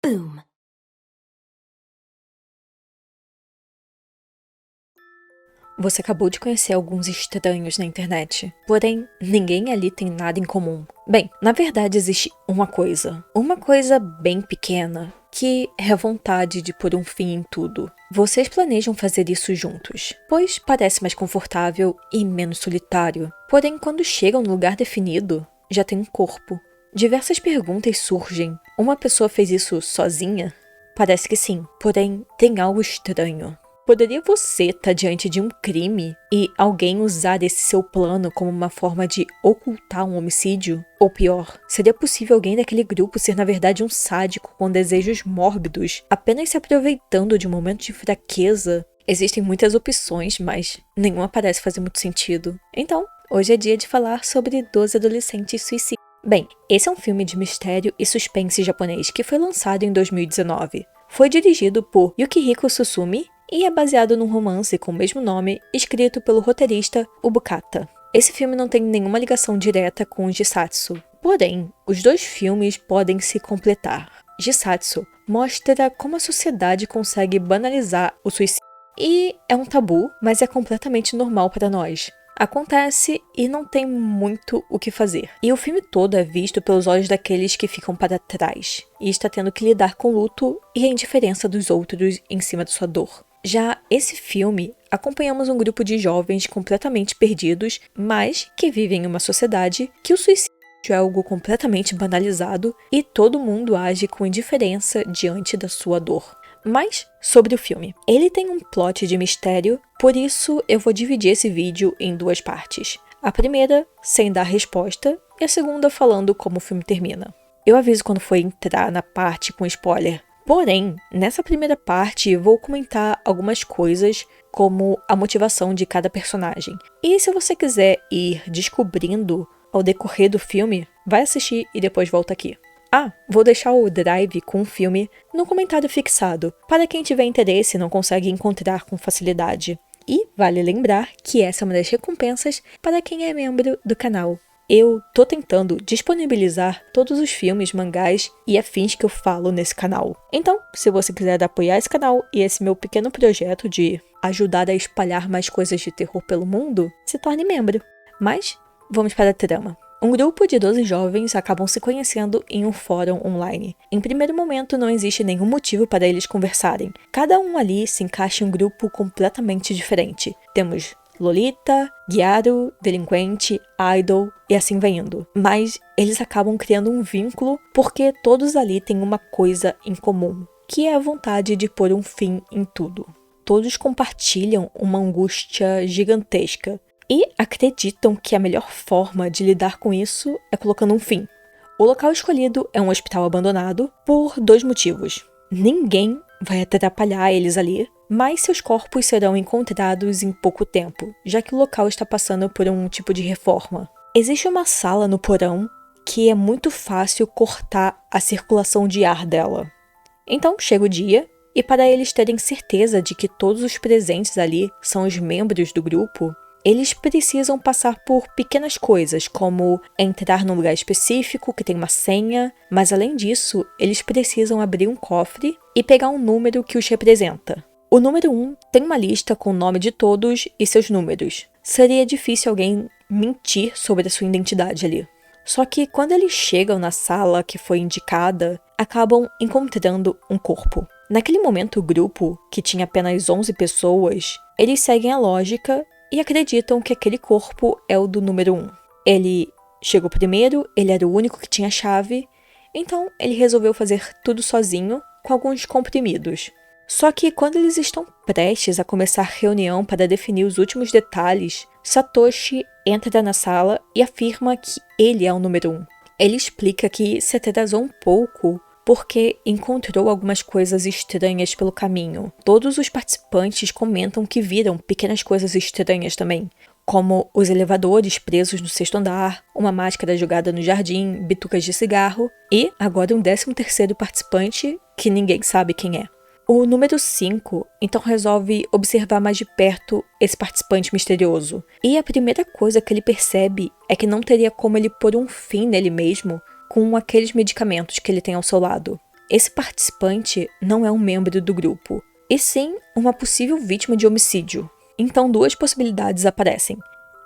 Boom. Você acabou de conhecer alguns estranhos na internet, porém, ninguém ali tem nada em comum. Bem, na verdade existe uma coisa bem pequena, que é a vontade de pôr um fim em tudo. Vocês planejam fazer isso juntos, pois parece mais confortável e menos solitário. Porém, quando chegam no lugar definido, já tem um corpo. Diversas perguntas surgem. Uma pessoa fez isso sozinha? Parece que sim, porém, tem algo estranho. Poderia você estar diante de um crime e alguém usar esse seu plano como uma forma de ocultar um homicídio? Ou pior, seria possível alguém daquele grupo ser na verdade um sádico com desejos mórbidos, apenas se aproveitando de um momento de fraqueza? Existem muitas opções, mas nenhuma parece fazer muito sentido. Então, hoje é dia de falar sobre 12 adolescentes suicidas. Bem, esse é um filme de mistério e suspense japonês que foi lançado em 2019. Foi dirigido por Yukihiko Susumi e é baseado num romance com o mesmo nome, escrito pelo roteirista Ubukata. Esse filme não tem nenhuma ligação direta com Jisatsu, porém, os dois filmes podem se completar. Jisatsu mostra como a sociedade consegue banalizar o suicídio. E é um tabu, mas é completamente normal para nós. Acontece e não tem muito o que fazer. E o filme todo é visto pelos olhos daqueles que ficam para trás e está tendo que lidar com o luto e a indiferença dos outros em cima de sua dor. Já esse filme, acompanhamos um grupo de jovens completamente perdidos, mas que vivem em uma sociedade que o suicídio é algo completamente banalizado e todo mundo age com indiferença diante da sua dor. Mas sobre o filme. Ele tem um plot de mistério, por isso eu vou dividir esse vídeo em duas partes. A primeira, sem dar resposta, e a segunda falando como o filme termina. Eu aviso quando for entrar na parte com spoiler. Porém, nessa primeira parte vou comentar algumas coisas como a motivação de cada personagem. E se você quiser ir descobrindo ao decorrer do filme, vai assistir e depois volta aqui. Vou deixar o drive com o filme no comentário fixado, para quem tiver interesse e não consegue encontrar com facilidade. E vale lembrar que essa é uma das recompensas para quem é membro do canal. Eu tô tentando disponibilizar todos os filmes, mangás e afins que eu falo nesse canal. Então, se você quiser apoiar esse canal e esse meu pequeno projeto de ajudar a espalhar mais coisas de terror pelo mundo, se torne membro. Mas, vamos para a trama. Um grupo de 12 jovens acabam se conhecendo em um fórum online. Em primeiro momento, não existe nenhum motivo para eles conversarem. Cada um ali se encaixa em um grupo completamente diferente. Temos Lolita, Gyaru, Delinquente, Idol e assim vai indo. Mas eles acabam criando um vínculo porque todos ali têm uma coisa em comum, que é a vontade de pôr um fim em tudo. Todos compartilham uma angústia gigantesca e acreditam que a melhor forma de lidar com isso é colocando um fim. O local escolhido é um hospital abandonado por dois motivos. Ninguém vai atrapalhar eles ali, mas seus corpos serão encontrados em pouco tempo, já que o local está passando por um tipo de reforma. Existe uma sala no porão que é muito fácil cortar a circulação de ar dela. Então chega o dia, e para eles terem certeza de que todos os presentes ali são os membros do grupo, eles precisam passar por pequenas coisas, como entrar num lugar específico que tem uma senha, mas além disso, eles precisam abrir um cofre e pegar um número que os representa. O número 1 tem uma lista com o nome de todos e seus números. Seria difícil alguém mentir sobre a sua identidade ali. Só que quando eles chegam na sala que foi indicada, acabam encontrando um corpo. Naquele momento, o grupo, que tinha apenas 11 pessoas, eles seguem a lógica e acreditam que aquele corpo é o do número 1. Ele chegou primeiro, ele era o único que tinha chave, então ele resolveu fazer tudo sozinho, com alguns comprimidos. Só que quando eles estão prestes a começar a reunião para definir os últimos detalhes, Satoshi entra na sala e afirma que ele é o número 1. Ele explica que se atrasou um pouco porque encontrou algumas coisas estranhas pelo caminho. Todos os participantes comentam que viram pequenas coisas estranhas também, como os elevadores presos no sexto andar, uma máscara jogada no jardim, bitucas de cigarro e agora um 13º participante que ninguém sabe quem é. O número 5, então, resolve observar mais de perto esse participante misterioso. E a primeira coisa que ele percebe é que não teria como ele pôr um fim nele mesmo com aqueles medicamentos que ele tem ao seu lado. esse participante não é um membro do grupo, e sim uma possível vítima de homicídio. Então 2 possibilidades aparecem.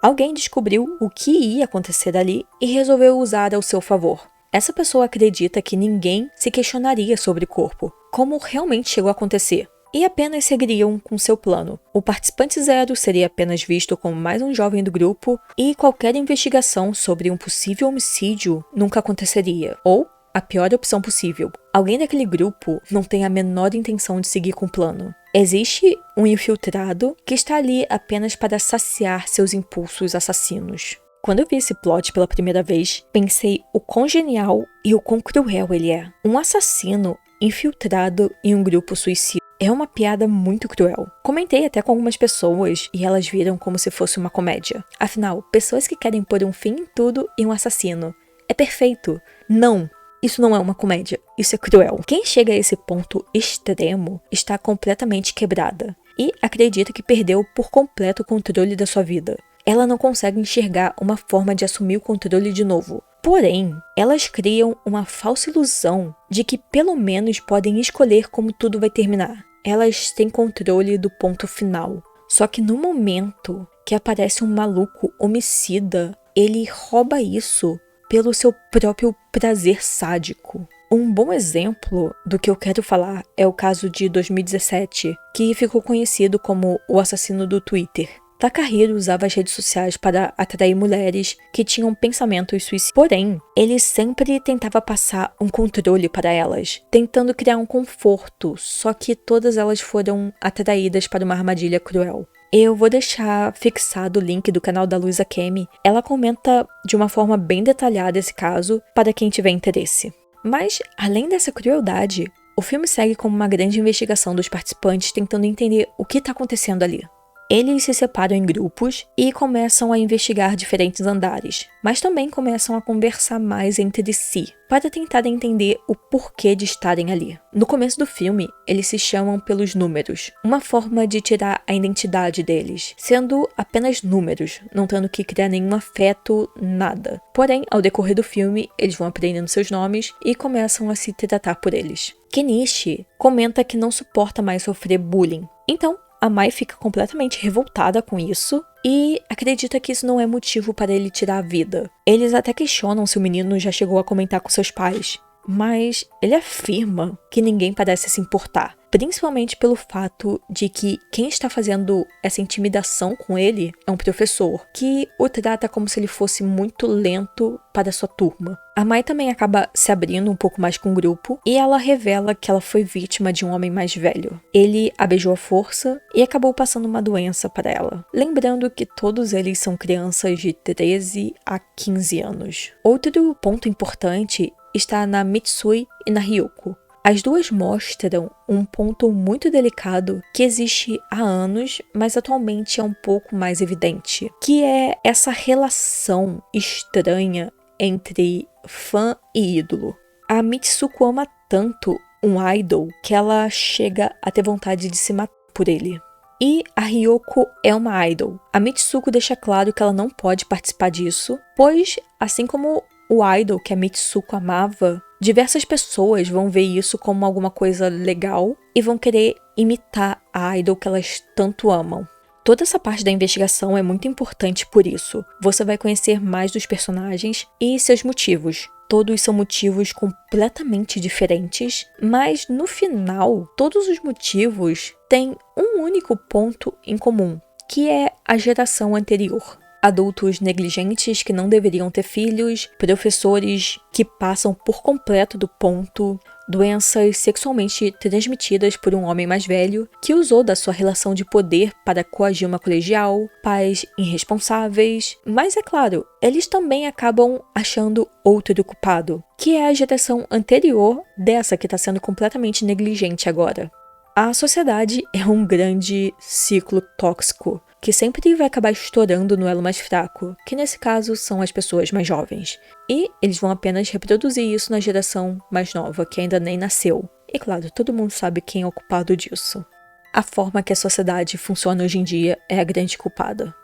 Alguém descobriu o que ia acontecer ali e resolveu usar ao seu favor. Essa pessoa acredita que ninguém se questionaria sobre o corpo, como realmente chegou a acontecer, e apenas seguiriam com seu plano. O participante 0 seria apenas visto como mais um jovem do grupo e qualquer investigação sobre um possível homicídio nunca aconteceria. Ou, a pior opção possível, alguém daquele grupo não tem a menor intenção de seguir com o plano. Existe um infiltrado que está ali apenas para saciar seus impulsos assassinos. Quando eu vi esse plot pela primeira vez, pensei o quão genial e o quão cruel ele é. Um assassino infiltrado em um grupo suicida. É uma piada muito cruel. Comentei até com algumas pessoas e elas viram como se fosse uma comédia. Afinal, pessoas que querem pôr um fim em tudo e um assassino. É perfeito. Não! Isso não é uma comédia, isso é cruel. Quem chega a esse ponto extremo está completamente quebrada e acredita que perdeu por completo o controle da sua vida. Ela não consegue enxergar uma forma de assumir o controle de novo. Porém, elas criam uma falsa ilusão de que pelo menos podem escolher como tudo vai terminar. Elas têm controle do ponto final. Só que no momento que aparece um maluco homicida, ele rouba isso pelo seu próprio prazer sádico. Um bom exemplo do que eu quero falar é o caso de 2017, que ficou conhecido como o assassino do Twitter. Takahiro usava as redes sociais para atrair mulheres que tinham pensamentos suicidas. Porém, ele sempre tentava passar um controle para elas, tentando criar um conforto, só que todas elas foram atraídas para uma armadilha cruel. Eu vou deixar fixado o link do canal da Luisa Kemi. Ela comenta de uma forma bem detalhada esse caso para quem tiver interesse. Mas, além dessa crueldade, o filme segue como uma grande investigação dos participantes tentando entender o que está acontecendo ali. Eles se separam em grupos e começam a investigar diferentes andares, mas também começam a conversar mais entre si, para tentar entender o porquê de estarem ali. No começo do filme, eles se chamam pelos números, uma forma de tirar a identidade deles, sendo apenas números, não tendo que criar nenhum afeto, nada. Porém, ao decorrer do filme, eles vão aprendendo seus nomes e começam a se tratar por eles. Kenichi comenta que não suporta mais sofrer bullying, então a Mai fica completamente revoltada com isso e acredita que isso não é motivo para ele tirar a vida. Eles até questionam se o menino já chegou a comentar com seus pais, mas ele afirma que ninguém parece se importar, principalmente pelo fato de que quem está fazendo essa intimidação com ele é um professor, que o trata como se ele fosse muito lento para sua turma. A Mai também acaba se abrindo um pouco mais com o grupo e ela revela que ela foi vítima de um homem mais velho. Ele a beijou à força e acabou passando uma doença para ela. Lembrando que todos eles são crianças de 13 a 15 anos. Outro ponto importante está na Mitsui e na Ryoko. As duas mostram um ponto muito delicado que existe há anos, mas atualmente é um pouco mais evidente, que é essa relação estranha entre fã e ídolo. A Mitsuko ama tanto um idol que ela chega a ter vontade de se matar por ele. E a Ryoko é uma idol. A Mitsuko deixa claro que ela não pode participar disso, pois, assim como o idol que a Mitsuko amava, diversas pessoas vão ver isso como alguma coisa legal e vão querer imitar a idol que elas tanto amam. Toda essa parte da investigação é muito importante por isso. Você vai conhecer mais dos personagens e seus motivos. Todos são motivos completamente diferentes, mas no final, todos os motivos têm um único ponto em comum, que é a geração anterior. Adultos negligentes que não deveriam ter filhos, professores que passam por completo do ponto, doenças sexualmente transmitidas por um homem mais velho que usou da sua relação de poder para coagir uma colegial, pais irresponsáveis, mas é claro, eles também acabam achando outro culpado, que é a geração anterior dessa que está sendo completamente negligente agora. A sociedade é um grande ciclo tóxico, que sempre vai acabar estourando no elo mais fraco, que nesse caso são as pessoas mais jovens. E eles vão apenas reproduzir isso na geração mais nova, que ainda nem nasceu. E claro, todo mundo sabe quem é o culpado disso. A forma que a sociedade funciona hoje em dia é a grande culpada.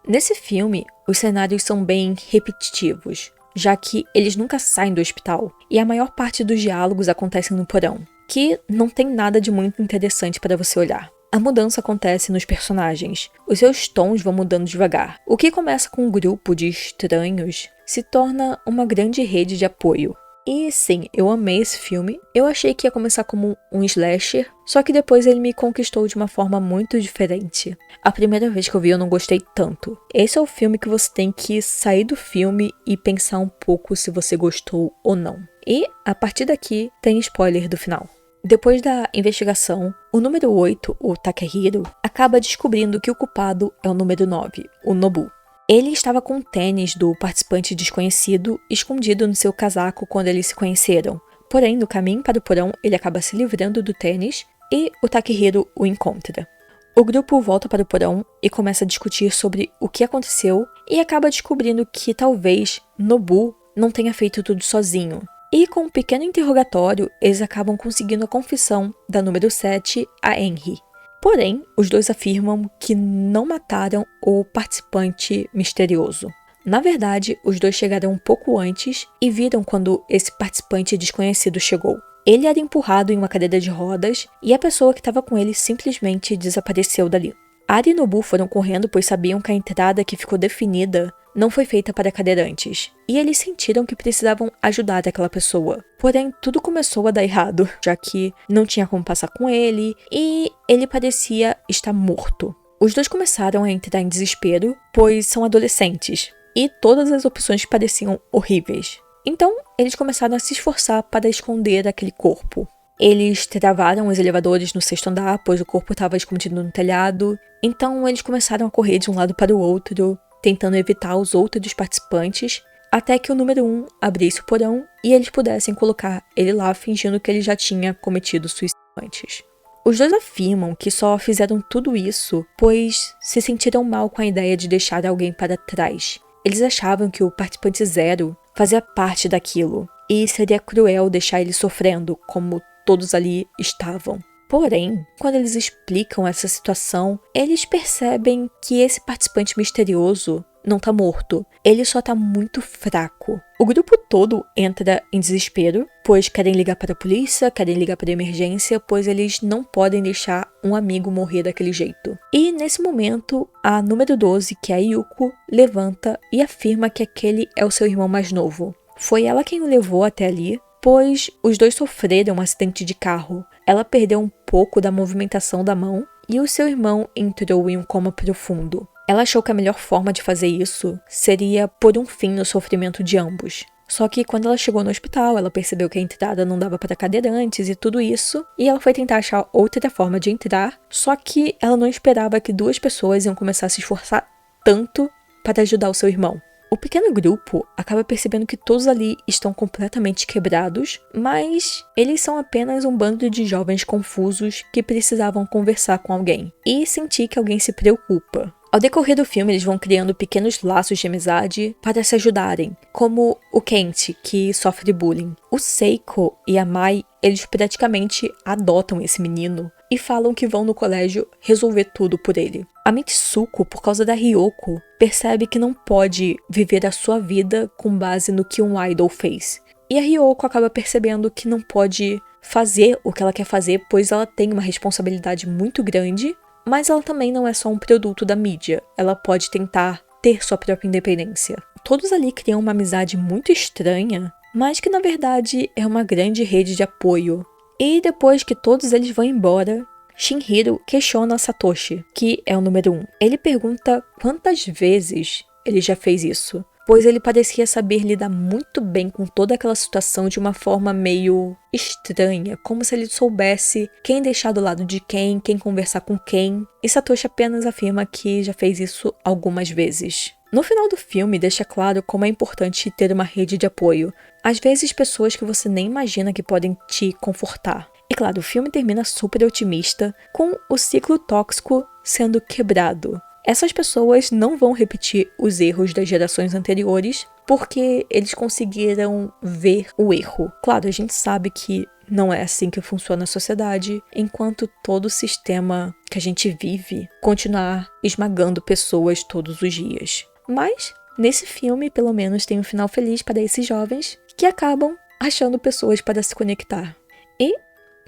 Nesse filme, os cenários são bem repetitivos. já que eles nunca saem do hospital, e a maior parte dos diálogos acontecem no porão, que não tem nada de muito interessante para você olhar. A mudança acontece nos personagens. Os seus tons vão mudando devagar. O que começa com um grupo de estranhos se torna uma grande rede de apoio. E sim, eu amei esse filme. Eu achei que ia começar como um slasher, só que depois ele me conquistou de uma forma muito diferente. A primeira vez que eu vi eu não gostei tanto. Esse é o filme que você tem que sair do filme e pensar um pouco se você gostou ou não. E, a partir daqui, tem spoiler do final. Depois da investigação, o número 8, o Takehiro, acaba descobrindo que o culpado é o número 9, o Nobu. Ele estava com o tênis do participante desconhecido escondido no seu casaco quando eles se conheceram. Porém, no caminho para o porão, ele acaba se livrando do tênis e o Takehiro o encontra. O grupo volta para o porão e começa a discutir sobre o que aconteceu e acaba descobrindo que talvez Nobu não tenha feito tudo sozinho. E com um pequeno interrogatório, eles acabam conseguindo a confissão da número 7, a Henry. Porém, os dois afirmam que não mataram o participante misterioso. Na verdade, os dois chegaram um pouco antes e viram quando esse participante desconhecido chegou. Ele era empurrado em uma cadeira de rodas e a pessoa que estava com ele simplesmente desapareceu dali. Ari e Nobu foram correndo pois sabiam que a entrada que ficou definida não foi feita para cadeirantes, e eles sentiram que precisavam ajudar aquela pessoa. Porém, tudo começou a dar errado, já que não tinha como passar com ele, e ele parecia estar morto. Os dois começaram a entrar em desespero, pois são adolescentes, e todas as opções pareciam horríveis. Então, eles começaram a se esforçar para esconder aquele corpo. Eles travaram os elevadores no 6º andar, pois o corpo estava escondido no telhado, então eles começaram a correr de um lado para o outro, tentando evitar os outros participantes, até que o número 1 abrisse o porão e eles pudessem colocar ele lá fingindo que ele já tinha cometido suicídio antes. Os dois afirmam que só fizeram tudo isso pois se sentiram mal com a ideia de deixar alguém para trás. Eles achavam que o participante 0 fazia parte daquilo e seria cruel deixar ele sofrendo como todos ali estavam. Porém, quando eles explicam essa situação, eles percebem que esse participante misterioso não tá morto, ele só tá muito fraco. O grupo todo entra em desespero, pois querem ligar para a polícia, querem ligar para a emergência, pois eles não podem deixar um amigo morrer daquele jeito. E nesse momento, a número 12, que é a Yuko, levanta e afirma que aquele é o seu irmão mais novo. Foi ela quem o levou até ali, pois os dois sofreram um acidente de carro. Ela perdeu um pouco da movimentação da mão e o seu irmão entrou em um coma profundo. Ela achou que a melhor forma de fazer isso seria pôr um fim no sofrimento de ambos. Só que quando ela chegou no hospital, ela percebeu que a entrada não dava para cadeirantes e tudo isso, e ela foi tentar achar outra forma de entrar, só que ela não esperava que 2 pessoas iam começar a se esforçar tanto para ajudar o seu irmão. O pequeno grupo acaba percebendo que todos ali estão completamente quebrados, mas eles são apenas um bando de jovens confusos que precisavam conversar com alguém e sentir que alguém se preocupa. Ao decorrer do filme, eles vão criando pequenos laços de amizade para se ajudarem, como o Kent, que sofre bullying. O Seiko e a Mai, eles praticamente adotam esse menino e falam que vão no colégio resolver tudo por ele. A Mitsuko, por causa da Ryoko, percebe que não pode viver a sua vida com base no que um idol fez. E a Ryoko acaba percebendo que não pode fazer o que ela quer fazer, pois ela tem uma responsabilidade muito grande, mas ela também não é só um produto da mídia. Ela pode tentar ter sua própria independência. Todos ali criam uma amizade muito estranha, mas que na verdade é uma grande rede de apoio. E depois que todos eles vão embora, Shinhiro questiona Satoshi, que é o número 1. Ele pergunta quantas vezes ele já fez isso, pois ele parecia saber lidar muito bem com toda aquela situação de uma forma meio estranha, como se ele soubesse quem deixar do lado de quem conversar com quem, e Satoshi apenas afirma que já fez isso algumas vezes. No final do filme, deixa claro como é importante ter uma rede de apoio, às vezes pessoas que você nem imagina que podem te confortar. E claro, o filme termina super otimista, com o ciclo tóxico sendo quebrado. Essas pessoas não vão repetir os erros das gerações anteriores, porque eles conseguiram ver o erro. Claro, a gente sabe que não é assim que funciona a sociedade, enquanto todo o sistema que a gente vive continuar esmagando pessoas todos os dias. Mas Nesse filme, pelo menos, tem um final feliz para esses jovens que acabam achando pessoas para se conectar. E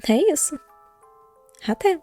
é isso. Até!